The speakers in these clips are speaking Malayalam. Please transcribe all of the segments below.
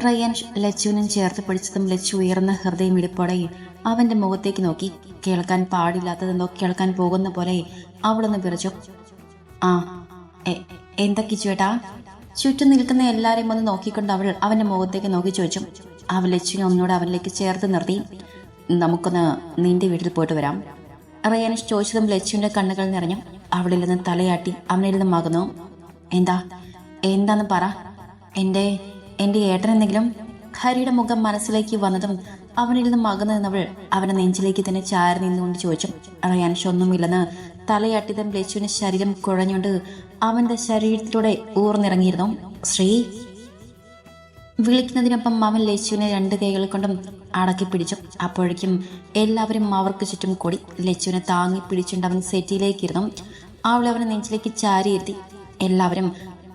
റയാൻ ലച്ചുവിനും ചേർത്ത് പിടിച്ചതും ലച്ചു ഉയർന്ന ഹൃദയമിടിപ്പോടെ അവന്റെ മുഖത്തേക്ക് നോക്കി. കേൾക്കാൻ പാടില്ലാത്തതെന്തോ കേൾക്കാൻ പോകുന്ന പോലെ അവളൊന്ന് വിറച്ചു. ആ എന്താ കിച്ചുവേട്ടാ? ചുറ്റും നിൽക്കുന്ന എല്ലാരെയും ഒന്ന് നോക്കിക്കൊണ്ട് അവൾ അവന്റെ മുഖത്തേക്ക് നോക്കി ചോദിച്ചു. അവൻ ലച്ചുവിനെ ഒന്നുകൂടെ അവനിലേക്ക് ചേർത്ത് നിർത്തി. നമുക്കൊന്ന് നിന്റെ വീട്ടിൽ പോയിട്ട് വരാം. റയാനിഷ് ചോദിച്ചതും ലച്ചുവിന്റെ കണ്ണുകൾ നിറഞ്ഞു. അവളിൽ നിന്ന് തലയാട്ടി അവനിൽ നിന്നും മകന്നു. എന്താന്ന് പറ. എന്റെ ഏട്ടനെന്തെങ്കിലും? ഹരിയുടെ മുഖം മനസ്സിലേക്ക് വന്നതും അവനിൽ നിന്ന് മകന്നു നിന്നവൾ അവന്റെ നെഞ്ചിലേക്ക് തന്നെ ചാരി നിന്നുകൊണ്ട് ചോദിച്ചു. റയാനിഷ് ഒന്നുമില്ലെന്ന് തലയാട്ടിയതും ലച്ചുവിന്റെ ശരീരം കുഴഞ്ഞുകൊണ്ട് അവന്റെ ശരീരത്തിലൂടെ ഊർന്നിറങ്ങിയിരുന്നു. ശ്രീ വിളിക്കുന്നതിനൊപ്പം അവൻ ലച്ചുവിനെ 2 കൈകൾ കൊണ്ടും അടക്കി പിടിച്ചു. അപ്പോഴേക്കും എല്ലാവരും അവർക്ക് ചുറ്റും കൂടി. ലച്ചുവിനെ താങ്ങി പിടിച്ചുകൊണ്ട് അവൻ സെറ്റിയിലേക്കിരുന്നു. അവൾ അവനെ നെഞ്ചിലേക്ക് ചാരിയിരുത്തി. എല്ലാവരും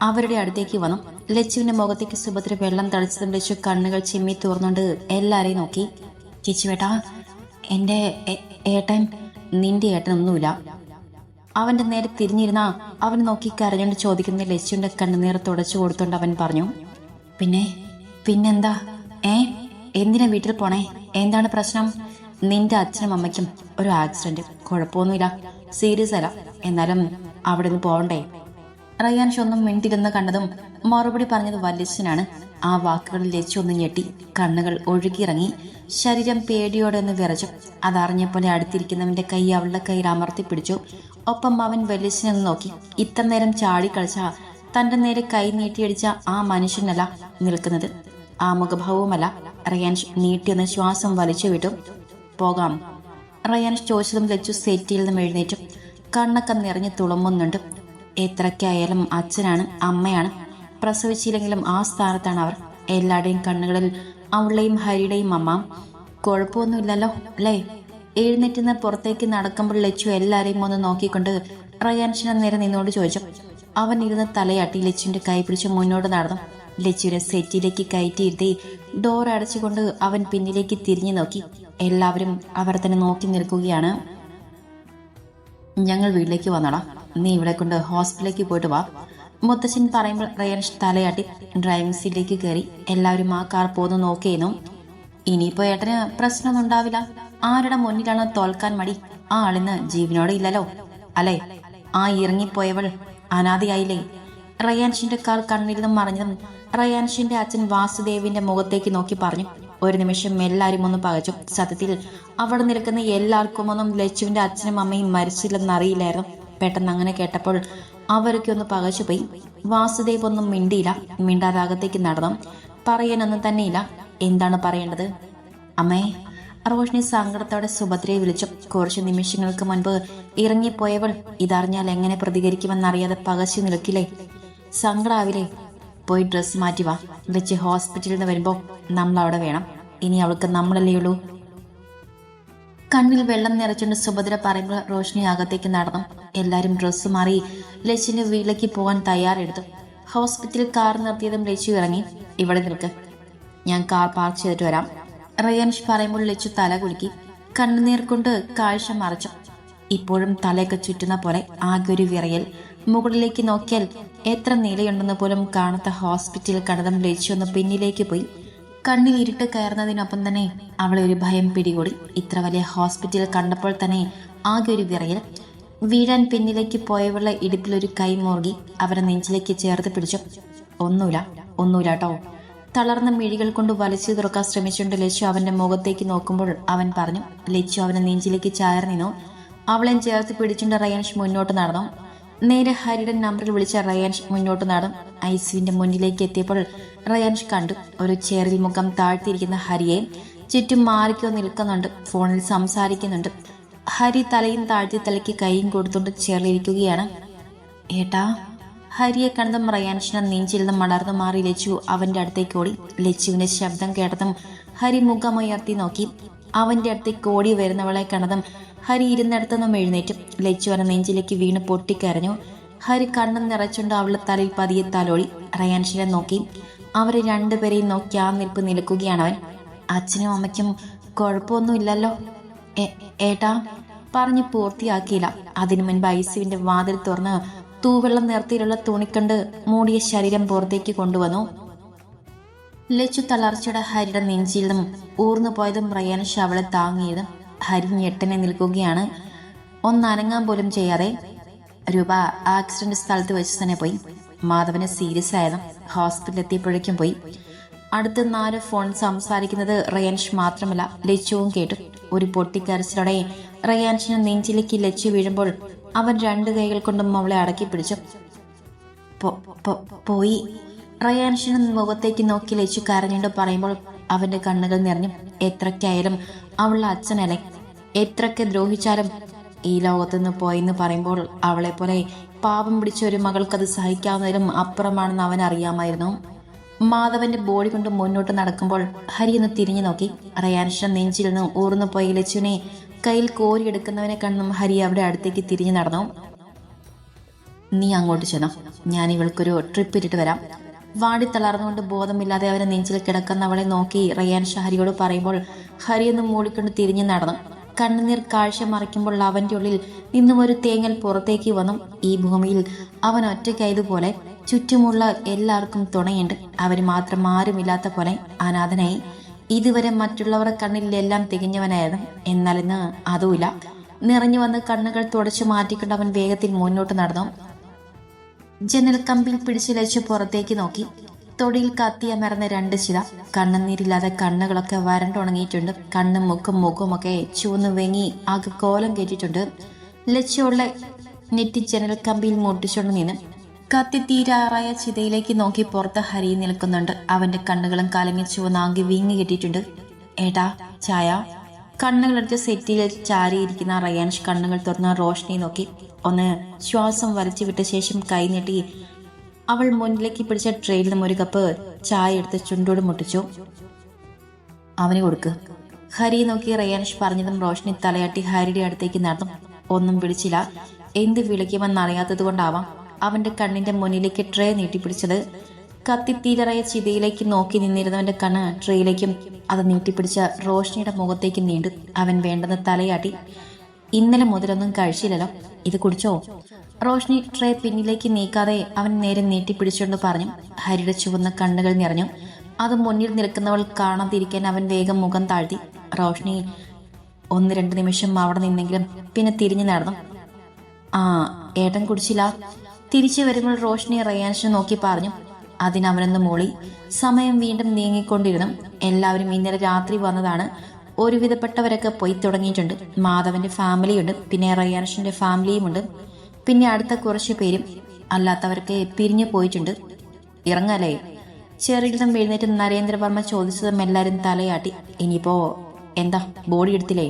അവരുടെ അടുത്തേക്ക് വന്നു. ലച്ചുവിന്റെ മുഖത്തേക്ക് സുഭദ്ര വെള്ളം തളിച്ചതും ലച്ചു കണ്ണുകൾ ചിമ്മി തുറന്നുകൊണ്ട് എല്ലാരെയും നോക്കി. കിച്ചുവേട്ടാ, എന്റെ ഏട്ടൻ? നിന്റെ ഏട്ടനൊന്നുമില്ല. അവന്റെ നേരെ തിരിഞ്ഞിരുന്ന അവൻ നോക്കി കരഞ്ഞുകൊണ്ട് ചോദിക്കുന്ന ലച്ചുവിന്റെ കണ്ണുനീർ തുടച്ചു കൊടുത്തോണ്ട് അവൻ പറഞ്ഞു. പിന്നെന്താ? എന്തിനാ വീട്ടിൽ പോണേ? എന്താണ് പ്രശ്നം? നിന്റെ അച്ഛനും അമ്മയ്ക്കും ഒരു ആക്സിഡന്റ്. കുഴപ്പമൊന്നുമില്ല, സീരിയസ് അല്ല. എന്നാലും അവിടെ നിന്ന് പോകണ്ടേ? റയാൻഷ് ഒന്നും മിണ്ടിരുന്ന് കണ്ടതും മറുപടി പറഞ്ഞത് വല്യച്ഛനാണ്. ആ വാക്കുകളിൽ ലച്ചു ഒന്ന് ഞെട്ടി. കണ്ണുകൾ ഒഴുകിയിറങ്ങി. ശരീരം പേടിയോടെ ഒന്ന് വിറച്ചു. അതറിഞ്ഞപ്പോലെ അടുത്തിരിക്കുന്നവന്റെ കൈ അവളുടെ കയ്യിൽ അമർത്തി പിടിച്ചു. ഒപ്പം അവൻ വല്യച്ഛനൊന്ന് നോക്കി. ഇത്ര നേരം ചാടിക്കളിച്ച തന്റെ നേരെ കൈ നീട്ടിയടിച്ച ആ മനുഷ്യനല്ല നിൽക്കുന്നത്. ആ മുഖഭാവവുമല്ല. റയാൻഷ് നീട്ടിയൊന്ന് ശ്വാസം വലിച്ചു വിട്ടു. പോകാം. റയാൻഷ് ചോദിച്ചതും ലച്ചു സെറ്റിയിൽ നിന്നും എഴുന്നേറ്റു. കണ്ണൊക്കെ നിറഞ്ഞ് തുളുമ്പുന്നുണ്ട്. എത്രയ്ക്കായാലും അച്ഛനാണ്, അമ്മയാണ്. പ്രസവിച്ചില്ലെങ്കിലും ആ സ്ഥാനത്താണ് അവർ. എല്ലാവരുടെയും കണ്ണുകളിൽ അവളുടെയും ഹരിയുടെയും അമ്മ. കുഴപ്പമൊന്നുമില്ലല്ലോ അല്ലേ? എഴുന്നേറ്റുന്ന പുറത്തേക്ക് നടക്കുമ്പോൾ ലച്ചു എല്ലാരെയും ഒന്ന് നോക്കിക്കൊണ്ട് റയാൻഷിനെ നേരെ നിന്നോട് ചോദിച്ചു. അവൻ ഇരുന്ന് തലയാട്ടി ലച്ചുവിന്റെ കൈ പിടിച്ച് മുന്നോട്ട് നടന്നു. ലച്ചുവിനെ സെറ്റിലേക്ക് കയറ്റിയിരുത്തി ഡോർ അടച്ചുകൊണ്ട് അവൻ പിന്നിലേക്ക് തിരിഞ്ഞു നോക്കി. എല്ലാവരും അവർ തന്നെ നോക്കി നിൽക്കുകയാണ്. ഞങ്ങൾ വീട്ടിലേക്ക് വന്നോളാം. നീ ഇവിടെ കൊണ്ട് ഹോസ്പിറ്റലിലേക്ക് പോയിട്ട് വാ. മുത്തച്ഛൻ പറയുമ്പോൾ റയാൻഷ് തലയാട്ടി ഡ്രൈവിംഗ് സീറ്റിലേക്ക് കയറി. എല്ലാവരും ആ കാർ പോന്ന് നോക്കിയിരുന്നു. ഇനിയിപ്പോ ഏട്ടന് പ്രശ്നമൊന്നും ഉണ്ടാവില്ല. ആരുടെ മുന്നിലാണ് തോൽക്കാൻ മടി? ആ ആളിന്ന് ജീവനോടെ ഇല്ലല്ലോ അല്ലേ? ആ ഇറങ്ങിപ്പോയവൾ അനാഥയായില്ലേ? റയാൻഷിന്റെ കാർ കണ്ണിൽ നിന്നും മറിഞ്ഞതും റയാൻഷിന്റെ അച്ഛൻ വാസുദേവിന്റെ മുഖത്തേക്ക് നോക്കി പറഞ്ഞു. ഒരു നിമിഷം എല്ലാവരും ഒന്ന് പകച്ചു. സത്യത്തിൽ അവിടെ നിൽക്കുന്ന എല്ലാവർക്കും ഒന്നും ലച്ചുവിന്റെ അച്ഛനും അമ്മയും മരിച്ചില്ലെന്നറിയില്ലായിരുന്നു. പെട്ടെന്ന് അങ്ങനെ കേട്ടപ്പോൾ അവരൊക്കെ ഒന്ന് പകച്ചുപോയി. വാസുദേവ് ഒന്നും മിണ്ടിയില്ല. മിണ്ടാതാകത്തേക്ക് നടന്നു. പറയാനൊന്നും തന്നെയില്ല. എന്താണ് പറയേണ്ടത്? അമ്മേ, റോഷ്നി സങ്കടത്തോടെ സുഭദ്രയെ വിളിച്ചു. കുറച്ചു നിമിഷങ്ങൾക്ക് മുൻപ് ഇറങ്ങിപ്പോയവൾ ഇതറിഞ്ഞാൽ എങ്ങനെ പ്രതികരിക്കുമെന്നറിയാതെ പകച്ചു നിൽക്കില്ലേ? സങ്കടാവില്ലേ? പോയി ഡ്രസ്സ് മാറ്റി വാ. വെച്ച് ഹോസ്പിറ്റലിൽ നിന്ന് വരുമ്പോൾ നമ്മൾ അവിടെ വേണം. ഇനി അവൾക്ക് നമ്മളല്ലേ ഉള്ളൂ. കണ്ണിൽ വെള്ളം നിറച്ചുകൊണ്ട് സുഭദ്ര പറയുമ്പോൾ റോഷ്നി അകത്തേക്ക് നടന്നു. എല്ലാവരും ഡ്രസ്സ് മാറി ലച്ചുവിന്റെ വീട്ടിലേക്ക് പോകാൻ തയ്യാറെടുത്തു. ഹോസ്പിറ്റലിൽ കാർ നിർത്തിയതും ലച്ചു ഇറങ്ങി. ഇവിടെ നിൽക്ക്, ഞാൻ കാർ പാർക്ക് ചെയ്തിട്ട് വരാം. റയാൻഷ് പറയുമ്പോൾ ലച്ചു തല കുലുക്കി. കണ്ണുനീർ കൊണ്ട് കാഴ്ച മറച്ചു. ഇപ്പോഴും തലയൊക്കെ ചുറ്റുന്ന പോലെ ആകെ ഒരു വിറയൽ. മുകളിലേക്ക് നോക്കിയാൽ എത്ര നിലയുണ്ടെന്ന് പോലും കാണാത്ത ഹോസ്പിറ്റലിൽ കണ്ടതും ലച്ചു ഒന്ന് പിന്നിലേക്ക് പോയി. കണ്ണിൽ ഇരുട്ട് കയറുന്നതിനൊപ്പം തന്നെ അവളെ ഒരു ഭയം പിടികൂടി. ഇത്ര വലിയ ഹോസ്പിറ്റൽ കണ്ടപ്പോൾ തന്നെ ആകെ ഒരു വിറയൽ. വീഴാൻ പിന്നിലേക്ക് പോയവളുടെ ഇടുപ്പിലൊരു കൈ മുറുകി അവരെ നെഞ്ചിലേക്ക് ചേർത്ത് പിടിച്ചു. ഒന്നുമില്ല കേട്ടോ. തളർന്ന മിഴികൾ കൊണ്ട് വലിച്ചു തുറക്കാൻ ശ്രമിച്ചുകൊണ്ട് ലച്ചു അവന്റെ മുഖത്തേക്ക് നോക്കുമ്പോൾ അവൻ പറഞ്ഞു. ലച്ചു അവനെ നെഞ്ചിലേക്ക് ചാരി നിന്നു. അവളെ ചേർത്ത് പിടിച്ചുകൊണ്ട് റയാൻഷ് മുന്നോട്ട് നടന്നു. നേരെ ഹരിയുടെ നമ്പറിൽ വിളിച്ച റയാൻഷ് മുന്നോട്ട് നടന്നു. ഐസിയുവിന്റെ മുന്നിലേക്ക് എത്തിയപ്പോൾ റയാൻഷ് കണ്ടു ഒരു ചെയറിൽ മുഖം താഴ്ത്തിയിരിക്കുന്ന ഹരിയെ. ചുറ്റും മാറിക്കോ നിൽക്കുന്നുണ്ട്. ഫോണിൽ സംസാരിക്കുന്നുണ്ട്. ഹരി തലയും താഴ്ത്തി തലയ്ക്ക് കൈയും കൊടുത്തുകൊണ്ട് ചെയറിലിരിക്കുകയാണ്. ഏട്ടാ. ഹരിയെ കണ്ടതും റയാൻഷിനെ നെഞ്ചിൽ നിന്നും മലർന്നു മാറി ലച്ചു അവന്റെ അടുത്തേക്ക് ഓടി. ലച്ചുവിന്റെ ശബ്ദം കേട്ടതും ഹരി മുഖമുയർത്തി നോക്കി. അവന്റെ അടുത്തേക്ക് ഓടി വരുന്നവളെ കണ്ടതും ഹരി ഇരുന്നിടത്തുനിന്നും എഴുന്നേറ്റു. ലച്ചു അവനെ നെഞ്ചിലേക്ക് വീണ് പൊട്ടിക്കരഞ്ഞു. ഹരി കണ്ണും നിറച്ചുകൊണ്ട് അവളുടെ തലയിൽ പതിയെ തലോടി. റയാൻഷിനെ നോക്കി. അവരെ 2 പേരെയും നോക്കി ആ നിൽപ്പ് നിൽക്കുകയാണ് അവൻ. അച്ഛനും അമ്മയ്ക്കും കുഴപ്പമൊന്നുമില്ലല്ലോ ഏട്ടാ? പറഞ്ഞ് പൂർത്തിയാക്കിയില്ല. അതിനു മുൻപ് ഐസിയുവിന്റെ വാതിൽ തുറന്ന് തൂവെള്ളം നിറത്തിലുള്ള തുണിക്കണ്ട് മൂടിയ ശരീരം പുറത്തേക്ക് കൊണ്ടുവന്നു. ലച്ചു തളർച്ചയുടെ ഹരിയുടെ നെഞ്ചിൽ നിന്നും ഊർന്നു പോയതും റയാൻഷ് അവളെ താങ്ങിയതും ഹരി ഞെട്ടനെ നിൽക്കുകയാണ്. ഒന്നനങ്ങാൻ പോലും ചെയ്യാതെ. രൂപ ആക്സിഡന്റ് സ്ഥലത്ത് വെച്ച് തന്നെ പോയി. മാധവന് സീരിയസ് ആയതും ഹോസ്പിറ്റലിൽ എത്തിയപ്പോഴേക്കും പോയി. അടുത്ത് 4 ഫോൺ സംസാരിക്കുന്നത് റയാൻഷ് മാത്രമല്ല ലച്ചുവും കേട്ടു. ഒരു പൊട്ടിക്കരച്ചിലോടെ റയാൻഷിന് നെഞ്ചിലേക്ക് ലച്ചു വീഴുമ്പോൾ അവൻ 2 കൈകൾ കൊണ്ടും അവളെ അടക്കി പിടിച്ചു. പോയി. റയാൻഷിന് മുഖത്തേക്ക് നോക്കി ലച്ചു കരഞ്ഞുകൊണ്ട് പറയുമ്പോൾ അവന്റെ കണ്ണുകൾ നിറഞ്ഞു. എത്രയ്ക്കായാലും അവളുടെ അച്ഛനല്ലേ, എത്രയ്ക്ക് ദ്രോഹിച്ചാലും ഈ ലോകത്തുനിന്ന് പോയെന്ന് പറയുമ്പോൾ അവളെപ്പോലെ പാപം പിടിച്ച ഒരു മകൾക്കത് സഹിക്കാവുന്നതിലും അപ്പുറമാണെന്ന് അവൻ അറിയാമായിരുന്നു. മാധവന്റെ ബോഡി കൊണ്ട് മുന്നോട്ട് നടക്കുമ്പോൾ ഹരി ഒന്ന് തിരിഞ്ഞു നോക്കി. റയാൻഷിന്റെ നെഞ്ചിൽ നിന്ന് ഊർന്നു പോയി ലച്ചുവിനെ കയ്യിൽ കോരിയെടുക്കുന്നവനെ കണ്ടും ഹരി അവിടെ അടുത്തേക്ക് തിരിഞ്ഞു നടന്നു. നീ അങ്ങോട്ട് ചെന്നോ, ഞാൻ ഇവൾക്കൊരു ട്രിപ്പ് ഇട്ടിട്ട് വരാം. വാടി തളർന്നുകൊണ്ട് ബോധമില്ലാതെ അവനെ നെഞ്ചിൽ കിടക്കുന്നവളെ നോക്കി റയാൻഷ് ഹരിയോട് പറയുമ്പോൾ ഹരി ഒന്ന് മൂടിക്കൊണ്ട് തിരിഞ്ഞു നടന്നു. കണ്ണുനീർ കാഴ്ച മറിക്കുമ്പോൾ അവന്റെ ഉള്ളിൽ നിന്നും ഒരു തേങ്ങൽ പുറത്തേക്ക് വന്നു. ഈ ഭൂമിയിൽ അവൻ ഒറ്റയ്ക്കായതുപോലെ ചുറ്റുമുള്ള എല്ലാവർക്കും തുണയുണ്ട്. അവര് മാത്രം ആരുമില്ലാത്ത പോലെ അനാഥനായി. ഇതുവരെ മറ്റുള്ളവരുടെ കണ്ണിൽ എല്ലാം തികഞ്ഞവനായിരുന്നു. എന്നാൽ ഇന്ന് അതുമില്ല. നിറഞ്ഞു വന്ന് കണ്ണുകൾ തുടച്ചു മാറ്റിക്കൊണ്ട് അവൻ വേഗത്തിൽ മുന്നോട്ട് നടന്നു. ജനൽ കമ്പിൽ പിടിച്ചു ലച്ചു പുറത്തേക്ക് നോക്കി. തൊടിയിൽ കത്തിയമർന്ന 2 ചില. കണ്ണുനീരില്ലാതെ കണ്ണുകളൊക്കെ വരണ്ടുണങ്ങിയിട്ടുണ്ട്. കണ്ണും മുഖമൊക്കെ ചുവന്ന് വെങ്ങി ആകെ കോലം കയറ്റിയിട്ടുണ്ട്. ലച്ചുള്ള നെറ്റി ജനൽ കമ്പിയിൽ മുട്ടിച്ചുകൊണ്ട് നിന്ന് കത്തി തീരാറായ ചിതയിലേക്ക് നോക്കി പുറത്ത് ഹരി നിൽക്കുന്നുണ്ട്. അവന്റെ കണ്ണുകളും കലങ്ങി ചുവന്ന് ആകെ വീങ്ങി കെട്ടിയിട്ടുണ്ട്. ഏട്ടാ ചായ. കണ്ണുകളെടുത്ത് സെറ്റിൽ ചാരിയിരിക്കുന്ന റയാൻഷ് കണ്ണുകൾ തുറന്ന റോഷ്നി നോക്കി. ഒന്ന് ശ്വാസം വലിച്ചു വിട്ട ശേഷം കൈ നീട്ടി അവൾ മുന്നിലേക്ക് പിടിച്ച ട്രെയിൽ നിന്നും ഒരു കപ്പ് ചായ എടുത്ത് ചുണ്ടോട് മുട്ടിച്ചു. അവന് കൊടുക്ക്. ഹരി നോക്കി റയാൻഷ് പറഞ്ഞതും റോഷ്നി തലയാട്ടി ഹരിയുടെ അടുത്തേക്ക് നടന്നു. ഒന്നും വിളിച്ചില്ല. എന്ത് വിളിക്കുമെന്നറിയാത്തത് കൊണ്ടാവാം അവന്റെ കണ്ണിന്റെ മുന്നിലേക്ക് ട്രേ നീട്ടിപ്പിടിച്ചത്. കത്തിത്തീരായ ചിതയിലേക്ക് നോക്കി നിന്നിരുന്നവന്റെ കണ്ണ് ട്രേയിലേക്കും അത് നീട്ടിപ്പിടിച്ച റോഷ്നിയുടെ മുഖത്തേക്ക് നീണ്ടു. അവൻ വേണ്ടെന്ന് തലയാട്ടി. ഇന്നലെ മുതലൊന്നും കഴിച്ചില്ലല്ലോ, ഇത് കുടിച്ചോ? റോഷ്നി ട്രേ പിന്നിലേക്ക് നീക്കാതെ അവൻ നേരെ നീട്ടിപ്പിടിച്ചുകൊണ്ട് പറഞ്ഞു. ഹരിയുടെ ചുവന്ന കണ്ണുകൾ നിറഞ്ഞു. അത് മുന്നിൽ നിൽക്കുന്നവൾ കാണാതിരിക്കാൻ അവൻ വേഗം മുഖം താഴ്ത്തി. റോഷ്നി 1-2 നിമിഷം അവിടെ നിന്നെങ്കിലും പിന്നെ തിരിഞ്ഞു നടന്നു. ആ ഏട്ടൻ കുടിച്ചില്ല. തിരിച്ചു വരുമ്പോൾ റോഷ്നി റയാൻഷിനെ നോക്കി പറഞ്ഞു. അതിനവനൊന്ന് മൂളി. സമയം വീണ്ടും നീങ്ങിക്കൊണ്ടിരുന്നു. എല്ലാവരും ഇന്നലെ രാത്രി വന്നതാണ്. ഒരുവിധപ്പെട്ടവരൊക്കെ പോയി തുടങ്ങിയിട്ടുണ്ട്. മാധവന്റെ ഫാമിലിയുണ്ട്, പിന്നെ റയാൻഷിന്റെ ഫാമിലിയുമുണ്ട്, പിന്നെ അടുത്ത കുറച്ച് പേരും. അല്ലാത്തവർക്ക് പിരിഞ്ഞു പോയിട്ടുണ്ട്. ഇറങ്ങല്ലേ? ചെറിയിടം എഴുന്നേറ്റ് നരേന്ദ്രവർമ്മ ചോദിച്ചതും എല്ലാവരും തലയാട്ടി. ഇനിയിപ്പോ എന്താ, ബോഡി എടുത്തില്ലേ?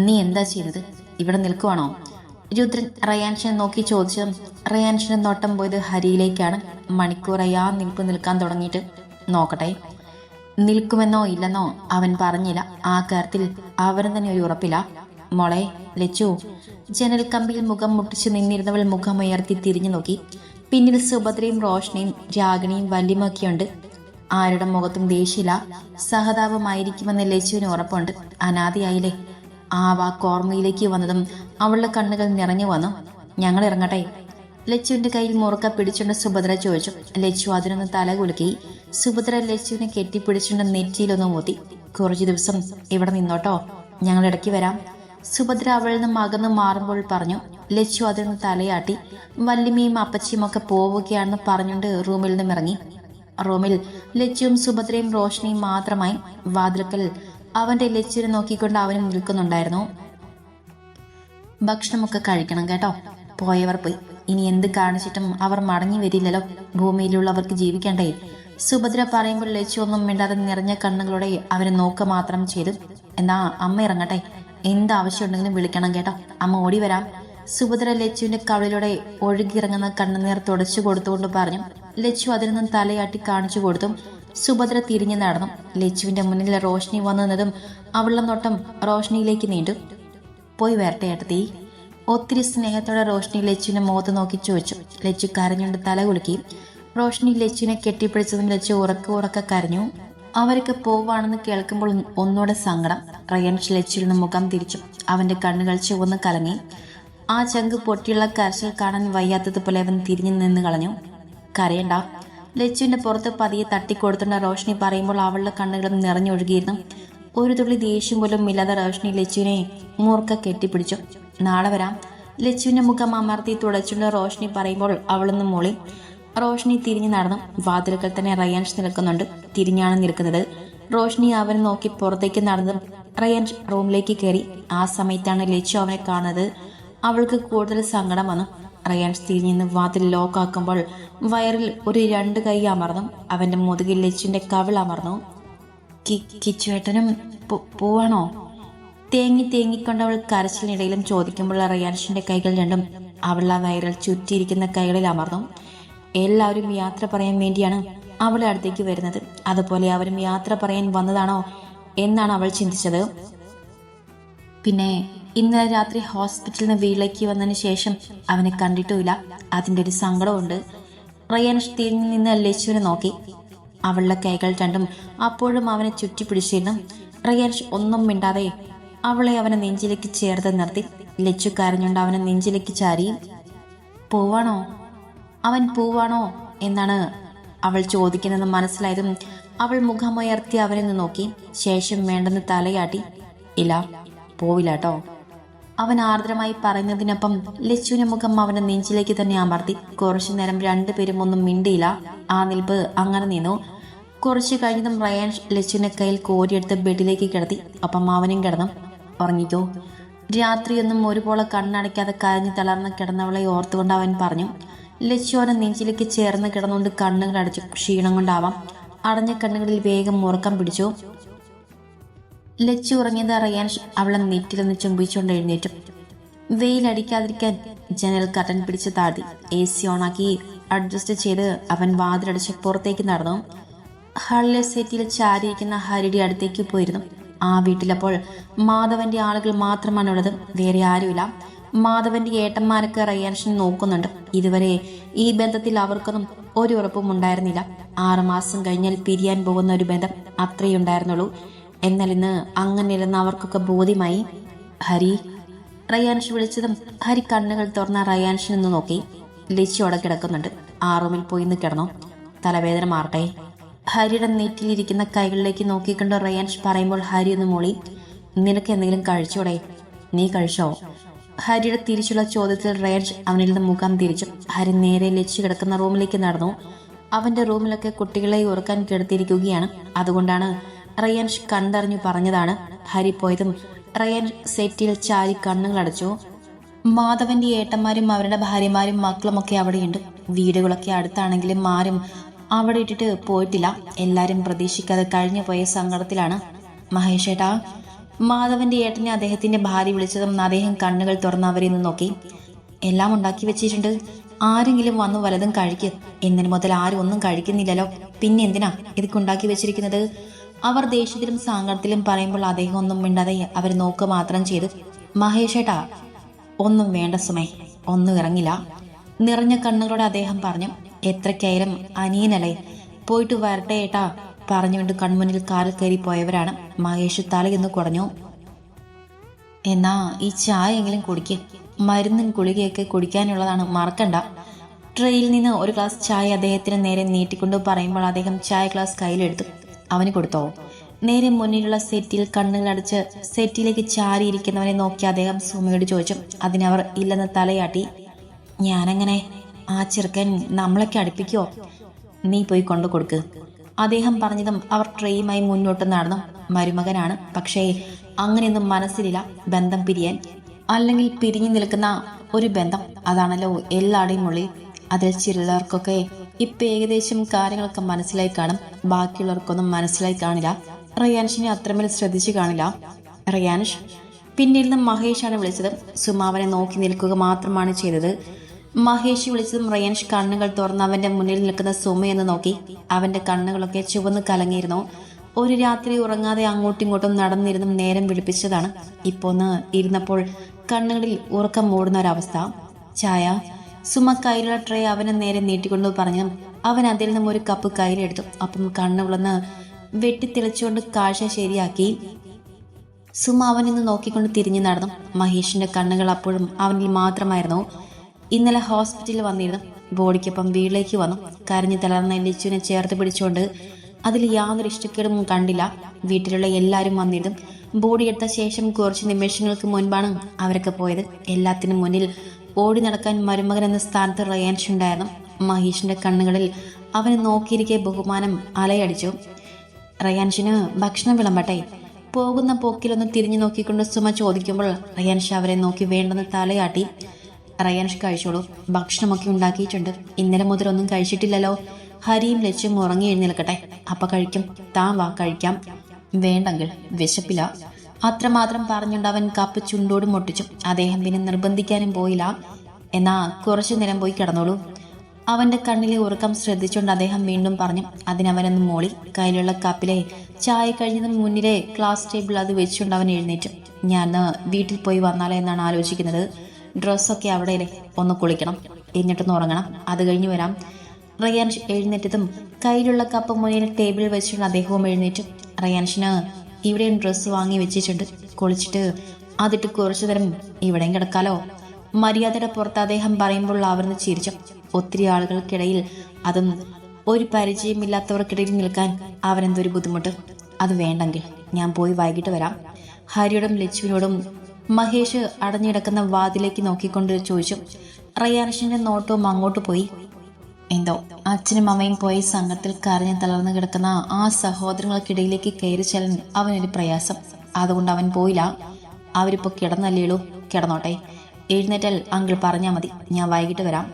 നീ എന്താ ചെയ്യുന്നത്? ഇവിടെ നിൽക്കുവാണോ? രുദ്രൻ റയാൻഷിനെ നോക്കി ചോദിച്ചതും റയാൻഷിന്റെ നോട്ടം പോയത് ഹരിയിലേക്കാണ്. മണിക്കൂറായി ആ നിൽപ്പ് നിൽക്കാൻ തുടങ്ങിയിട്ട്. നോക്കട്ടെ. നിൽക്കുമെന്നോ ഇല്ലെന്നോ അവൻ പറഞ്ഞില്ല. ആ കാര്യത്തിൽ അവന് തന്നെ ഒരു ഉറപ്പില്ല. മോളെ ലച്ചു. ജനൽ കമ്പിയിൽ മുഖം മുട്ടിച്ച് നിന്നിരുന്നവൾ മുഖമുയർത്തി തിരിഞ്ഞു നോക്കി. പിന്നിൽ സുഭദ്രയും റോഷ്നിയും രാഗിണിയും വല്യമൊക്കെയുണ്ട്. ആരുടെ മുഖത്തും ദേഷ്യമില്ല, സഹതാപമായിരിക്കുമെന്ന് ലച്ചുവിന് ഉറപ്പുണ്ട്. അനാഥയായില്ലേ? ആ വാക്ക് ഓർമ്മയിലേക്ക് വന്നതും അവളുടെ കണ്ണുകൾ നിറഞ്ഞു വന്നു. ഞങ്ങൾ ഇറങ്ങട്ടെ? ലച്ചുവിന്റെ കയ്യിൽ മുറുക്ക പിടിച്ചുകൊണ്ട് സുഭദ്ര ചോദിച്ചു. ലച്ചു അതിനൊന്ന് തല കുലുക്കി. സുഭദ്ര ലച്ചുവിനെ കെട്ടിപ്പിടിച്ചുകൊണ്ട് നെറ്റിയിലൊന്ന് മൂത്തി. കുറച്ചു ദിവസം ഇവിടെ നിന്നോട്ടോ, ഞങ്ങൾ ഇടയ്ക്ക് വരാം. സുഭദ്ര അവളിൽ നിന്നും അകന്നു മാറുമ്പോൾ പറഞ്ഞു. ലച്ചു അതിനൊന്ന് തലയാട്ടി. വല്യമ്മയും അപ്പച്ചിയും ഒക്കെ പോവുകയാണെന്ന് പറഞ്ഞുകൊണ്ട് റൂമിൽ നിന്നും ഇറങ്ങി. റൂമിൽ ലച്ചുവും സുഭദ്രയും റോഷ്നിയും മാത്രമായി. വാതിൽക്കൽ അവന്റെ ലച്ചുവിനെ നോക്കിക്കൊണ്ട് അവനും നിൽക്കുന്നുണ്ടായിരുന്നു. ഭക്ഷണമൊക്കെ കഴിക്കണം കേട്ടോ. പോയവർ പോയി. ഇനി എന്ത് കാണിച്ചിട്ടും അവർ മടങ്ങി വരില്ലല്ലോ. ഭൂമിയിലുള്ളവർക്ക് ജീവിക്കണ്ടേ? സുഭദ്ര പറയുമ്പോൾ ലച്ചു ഒന്നും മിണ്ടാതെ നിറഞ്ഞ കണ്ണുകളോടെ അവരെ നോക്ക മാത്രം ചെയ്തു. എന്നാ അമ്മ ഇറങ്ങട്ടെ, എന്താവശ്യമുണ്ടെങ്കിലും വിളിക്കണം കേട്ടോ, അമ്മ ഓടി വരാം. സുഭദ്ര ലച്ചുവിന്റെ കവളിലൂടെ ഒഴുകിയിറങ്ങുന്ന കണ്ണുനീർ തുടച്ചു കൊടുത്തുകൊണ്ട് പറഞ്ഞു. ലച്ചു അതിൽ നിന്നും തലയാട്ടി കാണിച്ചു കൊടുത്തു. സുഭദ്ര തിരിഞ്ഞു നടന്നു. ലച്ചുവിന്റെ മുന്നിൽ റോഷ്നി വന്നതും അവളുടെ നോട്ടം റോഷ്നിയിലേക്ക് നീണ്ടു. പോയി വരട്ടെ ഏട്ടത്തി. ഒത്തിരി സ്നേഹത്തോടെ റോഷ്നി ലച്ചുവിനെ മുഖത്ത് നോക്കി ചോദിച്ചു. ലച്ചു കരഞ്ഞുകൊണ്ട് തല കുലുക്കി. റോഷ്നി ലച്ചുവിനെ കെട്ടിപ്പിടിച്ചതും ലച്ചു ഉറക്ക കരഞ്ഞു. അവരൊക്കെ പോവാണെന്ന് കേൾക്കുമ്പോൾ ഒന്നുകൂടെ സങ്കടം. റയാൻഷ് ലച്ചുവിൽ നിന്ന് മുഖം തിരിച്ചു. അവന്റെ കണ്ണുകൾ ചുവന്ന് കലങ്ങി. ആ ചങ്ക് പൊട്ടിയുള്ള കരച്ചിൽ കാണാൻ വയ്യാത്തതുപോലെ അവൻ തിരിഞ്ഞു നിന്ന് കളഞ്ഞു. കരയണ്ട. ലച്ചുവിൻ്റെ പുറത്ത് പതിയെ തട്ടിക്കൊടുത്തുകൊണ്ട് റോഷ്നി പറയുമ്പോൾ അവളുടെ കണ്ണുകളും നിറഞ്ഞൊഴുകിയിരുന്നു. ഒരു തുള്ളി ദേഷ്യം പോലും ഇല്ലാതെ റോഷ്നി ലച്ചുവിനെ മൂർക്ക കെട്ടിപ്പിടിച്ചു. നാളെ വരാം. ലച്ചുവിൻ്റെ മുഖം അമർത്തി തുടച്ചുകൊണ്ട് റോഷ്നി പറയുമ്പോൾ അവളൊന്ന് മൂളി. റോഷ്നി തിരിഞ്ഞു നടന്നു. വാതിലുകൾ തന്നെ റയാൻഷ് നിൽക്കുന്നുണ്ട്. തിരിഞ്ഞാണ് നിൽക്കുന്നത്. റോഷ്നി അവനെ നോക്കി പുറത്തേക്ക് നടന്നതും റയാൻഷ് റൂമിലേക്ക് കയറി. ആ സമയത്താണ് ലച്ചു അവനെ കാണുന്നത്. അവൾക്ക് കൂടുതൽ സങ്കടം വന്നു. റയാൻഷ് തിരിഞ്ഞിന്ന് വാതിൽ ലോക്കാക്കുമ്പോൾ വയറിൽ ഒരു 2 കൈ അമർന്നു. അവന്റെ മുതുകിൽ ലച്ചുവിന്റെ കവിൾ അമർന്നു. കിച്ചുവേട്ടനും പോവാണോ? തേങ്ങിക്കൊണ്ടവൾ കരച്ചിലിനിടയിലും ചോദിക്കുമ്പോൾ റയാൻഷിന്റെ കൈകൾ രണ്ടും അവളുടെ വയറിൽ ചുറ്റിയിരിക്കുന്ന കൈകളിൽ അമർന്നു. എല്ലാവരും യാത്ര പറയാൻ വേണ്ടിയാണ് അവളെ അടുത്തേക്ക് വരുന്നത്. അതുപോലെ അവരും യാത്ര പറയാൻ വന്നതാണോ എന്നാണ് അവൾ ചിന്തിച്ചത്. പിന്നെ ഇന്നലെ രാത്രി ഹോസ്പിറ്റലിൽ നിന്ന് വീട്ടിലേക്ക് വന്നതിന് ശേഷം അവനെ കണ്ടിട്ടുമില്ല. അതിൻ്റെ ഒരു സങ്കടമുണ്ട്. റയാൻഷ് തിരിഞ്ഞു നിന്ന് ലച്ചുവിനെ നോക്കി. അവളുടെ കൈകൾ രണ്ടും അപ്പോഴും അവനെ ചുറ്റിപ്പിടിച്ചിരുന്നു. റയാൻഷ് ഒന്നും മിണ്ടാതെ അവളെ അവനെ നെഞ്ചിലേക്ക് ചേർത്ത് നിർത്തി. ലച്ചു കരഞ്ഞുകൊണ്ട് അവനെ നെഞ്ചിലേക്ക് ചാരി. പോവാണോ? അവൻ പോവാണോ എന്നാണ് അവൾ ചോദിക്കുന്നത് മനസ്സിലായതും അവൾ മുഖമുയർത്തി അവനെ നിന്ന് നോക്കി. ശേഷം വേണ്ടെന്ന് തലയാട്ടി. ഇല്ല, പോവില്ല കേട്ടോ. അവൻ ആർദ്രമായി പറയുന്നതിനൊപ്പം ലച്ചുവിന്റെ മുഖം അവന്റെ നെഞ്ചിലേക്ക് തന്നെ അമർത്തി. കുറച്ചു നേരം രണ്ടുപേരും ഒന്നും മിണ്ടിയില്ല. ആ നിൽപ്പ് അങ്ങനെ നിന്നു. കുറച്ചു കഴിഞ്ഞതും റയാൻഷ് ലച്ചുവിനെ കയ്യിൽ കോരിയെടുത്ത് ബെഡിലേക്ക് കിടത്തി. ഒപ്പം അവനും കിടന്നു. ഉറങ്ങിക്കോ. രാത്രിയൊന്നും ഒരുപോലെ കണ്ണടയ്ക്കാതെ കരഞ്ഞു തളർന്ന് കിടന്നവളെ ഓർത്തുകൊണ്ട് അവൻ പറഞ്ഞു. ലച്ചു അവനെ നെഞ്ചിലേക്ക് ചേർന്ന് കിടന്നുകൊണ്ട് കണ്ണുകൾ അടച്ചു. ക്ഷീണം കൊണ്ടാവാം അടഞ്ഞ കണ്ണുകളിൽ വേഗം ഉറക്കം പിടിച്ചു. ലച്ചു ഉറങ്ങിയത് റയാൻഷ് അവളെ നെറ്റിലൊന്ന് ചുംബിച്ചുകൊണ്ട് എഴുന്നേറ്റു. വെയിലടിക്കാതിരിക്കാൻ ജനൽ കർട്ടൻ പിടിച്ച് താഴ്ത്തി. AC ഓണാക്കി അഡ്ജസ്റ്റ് ചെയ്ത് അവൻ വാതിലടച്ച് പുറത്തേക്ക് നടന്നു. ഹാളിലെ സെറ്റിൽ ചാരിയിരിക്കുന്ന ഹരിയുടെ അടുത്തേക്ക് പോയിരുന്നു. ആ വീട്ടിലപ്പോൾ മാധവന്റെ ആളുകൾ മാത്രമാണുള്ളത്. വേറെ ആരുമില്ല. മാധവന്റെ ഏട്ടന്മാരൊക്കെ റയാൻഷിനെ നോക്കുന്നുണ്ട്. ഇതുവരെ ഈ ബന്ധത്തിൽ അവർക്കൊന്നും ഒരു ഉറപ്പും ഉണ്ടായിരുന്നില്ല. 6 മാസം കഴിഞ്ഞാൽ പിരിയാൻ പോകുന്ന ഒരു ബന്ധം അത്രയേ ഉണ്ടായിരുന്നുള്ളൂ. എന്നാൽ ഇന്ന് അങ്ങനെയില്ലെന്ന് അവർക്കൊക്കെ ബോധ്യമായി. ഹരി, റയാൻഷ് വിളിച്ചതും ഹരി കണ്ണുകൾ തുറന്ന റയാൻഷിനൊന്ന് നോക്കി. ലച്ചോടെ കിടക്കുന്നുണ്ട്. ആ റൂമിൽ പോയി നിന്ന് കിടന്നു. തലവേദന മാറട്ടെ. ഹരിയുടെ നെറ്റിലിരിക്കുന്ന കൈകളിലേക്ക് നോക്കിക്കൊണ്ട് റയാൻഷ് പറയുമ്പോൾ ഹരി ഒന്ന് മൂളി. നിനക്ക് എന്തെങ്കിലും കഴിച്ചോടെ? നീ കഴിച്ചോ? ഹരിയുടെ തിരിച്ചുള്ള ചോദ്യത്തിൽ റയാൻഷ് അവനിൽ നിന്ന് മുഖം തിരിച്ചു. ഹരി നേരെ ലച്ചു കിടക്കുന്ന റൂമിലേക്ക് നടന്നു. അവന്റെ റൂമിലൊക്കെ കുട്ടികളെ ഉറക്കാൻ കിടത്തിയിരിക്കുകയാണ്. അതുകൊണ്ടാണ് റയാൻഷ് കണ്ടറിഞ്ഞു പറഞ്ഞതാണ്. ഹരി പോയതും റയാൻഷ് സെറ്റിൽ ചാരി കണ്ണുകൾ അടച്ചു. മാധവന്റെ ഏട്ടന്മാരും അവരുടെ ഭാര്യമാരും മക്കളുമൊക്കെ അവിടെയുണ്ട്. വീടുകളൊക്കെ അടുത്താണെങ്കിലും ആരും അവിടെ ഇട്ടിട്ട് പോയിട്ടില്ല. എല്ലാരും പ്രതീക്ഷിക്കാതെ കഴിഞ്ഞു പോയ സങ്കടത്തിലാണ്. മഹേഷേട്ടാ, മാധവന്റെ ഏട്ടനെ അദ്ദേഹത്തിന്റെ ഭാര്യ വിളിച്ചതും അദ്ദേഹം കണ്ണുകൾ തുറന്ന് അവരെ നിന്ന് നോക്കി. എല്ലാം ഉണ്ടാക്കി വെച്ചിട്ടുണ്ട്. ആരെങ്കിലും വന്നു വലതും കഴിക്ക്. എന്നതിന് മുതൽ ആരും ഒന്നും കഴിക്കുന്നില്ലല്ലോ. പിന്നെ എന്തിനാ ഇതൊക്കെ ഉണ്ടാക്കി വെച്ചിരിക്കുന്നത്? അവർ ദേഷ്യത്തിലും സങ്കടത്തിലും പറയുമ്പോൾ അദ്ദേഹം ഒന്നും മിണ്ടാതെ അവർ നോക്കുക മാത്രം ചെയ്തു. മഹേഷേട്ടാ, ഒന്നും വേണ്ട സുമേ, ഒന്നും ഇറങ്ങില്ല. നിറഞ്ഞ കണ്ണുകളോടെ അദ്ദേഹം പറഞ്ഞു. എത്രയ്ക്കായാലും അനിയനല്ലേ, പോയിട്ട് വരട്ടെ ഏട്ടാ പറഞ്ഞുകൊണ്ട് കൺമുന്നിൽ കാറിൽ കയറി പോയവരാണ്. മഹേഷ് തലയെന്ന് കുടഞ്ഞു. എന്നാ ഈ ചായ എങ്കിലും കുടിക്ക്. മരുന്നും ഗുളികയൊക്കെ കുടിക്കാനുള്ളതാണ്, മറക്കണ്ട. ട്രെയിൽ നിന്ന് ഒരു ഗ്ലാസ് ചായ അദ്ദേഹത്തിന് നേരെ നീട്ടിക്കൊണ്ട് പറയുമ്പോൾ അദ്ദേഹം ചായ ഗ്ലാസ് കയ്യിലെടുത്തു. അവന് കൊടുത്തോ? നേരെ മുന്നിലുള്ള സെറ്റിൽ കണ്ണുകളടച്ച് സെറ്റിലേക്ക് ചാരിയിരിക്കുന്നവനെ നോക്കി അദ്ദേഹം സുമയോട് ചോദിച്ചു. അതിനവർ ഇല്ലെന്ന് തലയാട്ടി. ഞാനങ്ങനെ ആ ചെറുക്കൻ നമ്മളൊക്കെ അടുപ്പിക്കോ? നീ പോയി കൊണ്ടു കൊടുക്ക്. അദ്ദേഹം പറഞ്ഞതും അവർ ട്രെയുമായി മുന്നോട്ട് നടന്നു. മരുമകനാണ്, പക്ഷേ അങ്ങനെയൊന്നും മനസ്സിലില്ല ബന്ധം പിരിയാൻ. അല്ലെങ്കിൽ പിരിഞ്ഞു നിൽക്കുന്ന ഒരു ബന്ധം, അതാണല്ലോ എല്ലാവരുടെയും ഉള്ളിൽ. അതിൽ ചിലർക്കൊക്കെ ഇപ്പം ഏകദേശം കാര്യങ്ങളൊക്കെ മനസ്സിലായി കാണും. ബാക്കിയുള്ളവർക്കൊന്നും മനസ്സിലായി കാണില്ല. റയാൻഷിനെ അത്രമേൽ ശ്രദ്ധിച്ചു കാണില്ല. റയാൻഷ് പിന്നിൽ നിന്ന് മഹേഷാണ് വിളിച്ചത്. സുമാവനെ നോക്കി നിൽക്കുക മാത്രമാണ് ചെയ്തത്. മഹേഷ് വിളിച്ചതും റയാൻഷ് കണ്ണുകൾ തുറന്ന് അവന്റെ മുന്നിൽ നിൽക്കുന്ന സുമയെന്ന് നോക്കി. അവന്റെ കണ്ണുകളൊക്കെ ചുവന്ന് കലങ്ങിയിരുന്നു. ഒരു രാത്രി ഉറങ്ങാതെ അങ്ങോട്ടും ഇങ്ങോട്ടും നടന്നിരുന്നും നേരം വിളിപ്പിച്ചതാണ്. ഇപ്പോ ഒന്ന് ഇരുന്നപ്പോൾ കണ്ണുകളിൽ ഉറക്കം മൂടുന്ന ഒരവസ്ഥ. ചായ. സുമ കയ്യിലുള്ള ട്രേ അവനെ നേരെ നീട്ടിക്കൊണ്ടു പറഞ്ഞു. അവൻ അതിൽ നിന്നും ഒരു കപ്പ് കയ്യിലെടുത്തു. അപ്പം കണ്ണുകളൊന്ന് വെട്ടിത്തിളച്ചുകൊണ്ട് കാഴ്ച ശരിയാക്കി. സുമ അവനിന്ന് നോക്കിക്കൊണ്ട് തിരിഞ്ഞു നടന്നു. മഹേഷിന്റെ കണ്ണുകൾ അപ്പോഴും അവനിൽ മാത്രമായിരുന്നു. ഇന്നലെ ഹോസ്പിറ്റലിൽ വന്നിരുന്നു. ബോഡിക്കൊപ്പം വീട്ടിലേക്ക് വന്നു. കരഞ്ഞു തളർന്ന ലച്ചുവിനെ ചേർത്ത് പിടിച്ചുകൊണ്ട് അതിൽ യാതൊരു ഇഷ്ടക്കേടും കണ്ടില്ല. വീട്ടിലുള്ള എല്ലാവരും വന്നിരുന്നു. ബോഡി എടുത്ത ശേഷം കുറച്ച് നിമിഷങ്ങൾക്ക് മുൻപാണ് അവരൊക്കെ പോയത്. എല്ലാത്തിനും മുന്നിൽ ഓടി നടക്കാൻ മരുമകൻ എന്ന സ്ഥാനത്ത് റയാൻഷ് ഉണ്ടായിരുന്നു. മഹേഷിന്റെ കണ്ണുകളിൽ അവനെ നോക്കിയിരിക്കെ ബഹുമാനം അലയടിച്ചു. റയാൻഷിന് ഭക്ഷണം വിളമ്പട്ടെ? പോകുന്ന പോക്കിലൊന്ന് തിരിഞ്ഞു നോക്കിക്കൊണ്ട് സുമ ചോദിക്കുമ്പോൾ റയാൻഷ് അവരെ നോക്കി വേണ്ടെന്ന് തലയാട്ടി. റയാൻഷ് കഴിച്ചോളൂ, ഭക്ഷണമൊക്കെ ഉണ്ടാക്കിയിട്ടുണ്ട്. ഇന്നലെ മുതൽ ഒന്നും കഴിച്ചിട്ടില്ലല്ലോ. ഹരിയും ലച്ചും ഉറങ്ങി എഴുന്നേൽക്കട്ടെ, അപ്പൊ കഴിക്കും. താൻ വാ, കഴിക്കാം. വേണ്ടെങ്കിൽ വിശപ്പില്ല. അത്രമാത്രം പറഞ്ഞുകൊണ്ട് അവൻ കപ്പ് ചുണ്ടോട് മുട്ടിച്ചു. അദ്ദേഹം പിന്നെ നിർബന്ധിക്കാനും പോയില്ല. എന്നാ കുറച്ചു നേരം പോയി കിടന്നോളൂ. അവന്റെ കണ്ണിലെ ഉറക്കം ശ്രദ്ധിച്ചുകൊണ്ട് അദ്ദേഹം വീണ്ടും പറഞ്ഞു. അതിനവനൊന്ന് മോളി. കയ്യിലുള്ള കപ്പിലെ ചായ കഴിഞ്ഞതിന് മുന്നിലെ ക്ലാസ് ടേബിൾ അത് വെച്ചുകൊണ്ട് അവൻ എഴുന്നേറ്റു. ഞാൻ വീട്ടിൽ പോയി വന്നാലോ എന്നാണ് ആലോചിക്കുന്നത്. ഡ്രസ്സൊക്കെ അവിടെയല്ലേ, ഒന്ന് കുളിക്കണം, എന്നിട്ടൊന്ന് ഉറങ്ങണം, അത് കഴിഞ്ഞ് വരാം. റയാൻഷ് എഴുന്നേറ്റതും കയ്യിലുള്ള കപ്പ് മുന്നിൽ ടേബിളിൽ വെച്ചുകൊണ്ട് അദ്ദേഹവും എഴുന്നേറ്റു. റയാൻഷിന് ഇവിടെയും ഡ്രസ്സ് വാങ്ങി വെച്ചിട്ടുണ്ട്, കുളിച്ചിട്ട് അതിട്ട് കുറച്ചു നേരം ഇവിടെയും കിടക്കാലോ. മര്യാദയുടെ പുറത്ത് അദ്ദേഹം പറയുമ്പോൾ അവർന്ന് ചിരിച്ചു. ഒത്തിരി ആളുകൾക്കിടയിൽ, അതും ഒരു പരിചയമില്ലാത്തവർക്കിടയിൽ നിൽക്കാൻ അവനെന്തൊരു ബുദ്ധിമുട്ട്. അത് വേണ്ടെങ്കിൽ ഞാൻ പോയി വൈകിട്ട് വരാം. ഹരിയോടും ലച്ചുവിനോടും മഹേഷ് അടഞ്ഞിടക്കുന്ന വാതിലേക്ക് നോക്കിക്കൊണ്ട് ചോദിച്ചു. റയാൻഷിന്റെ നോട്ടവും അങ്ങോട്ട് പോയി. എന്തോ അച്ഛനും അമ്മയും പോയി സംഘത്തിൽ കരഞ്ഞ് തളർന്നു കിടക്കുന്ന ആ സഹോദരങ്ങൾക്കിടയിലേക്ക് കയറി ചെല്ലാൻ അവനൊരു പ്രയാസം. അതുകൊണ്ട് അവൻ പോയില്ല. അവരിപ്പോ കിടന്നല്ലേളൂ, കിടന്നോട്ടെ. എഴുന്നേറ്റാൽ അങ്കിൾ പറഞ്ഞാൽ മതി, ഞാൻ വൈകിട്ട് വരാം.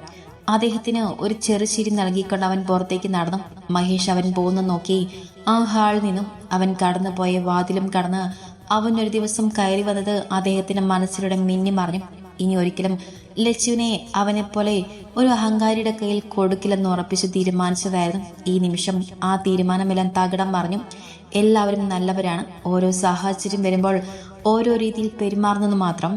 അദ്ദേഹത്തിന് ഒരു ചെറുചിരി നൽകിക്കൊണ്ട് അവൻ പുറത്തേക്ക് നടന്നു. മഹേഷ് അവൻ പോകുന്ന നോക്കി ആ ഹാളിൽ നിന്നും അവൻ കടന്നു പോയ വാതിലും കടന്ന് അവൻ ഒരു ദിവസം കയറി വന്നത് അദ്ദേഹത്തിന്റെ മനസ്സിലൂടെ മിന്നി മറിഞ്ഞു. ഇനി ഒരിക്കലും ലച്ചുവിനെ അവനെപ്പോലെ ഒരു അഹങ്കാരിയുടെ കയ്യിൽ കൊടുക്കില്ലെന്ന് ഉറപ്പിച്ച് തീരുമാനിച്ചതായിരുന്നു. ഈ നിമിഷം ആ തീരുമാനമെല്ലാം തകിടം മറിഞ്ഞു. എല്ലാവരും നല്ലവരാണ്. ഓരോ സാഹചര്യം വരുമ്പോൾ ഓരോ രീതിയിൽ പെരുമാറുന്നത് മാത്രം.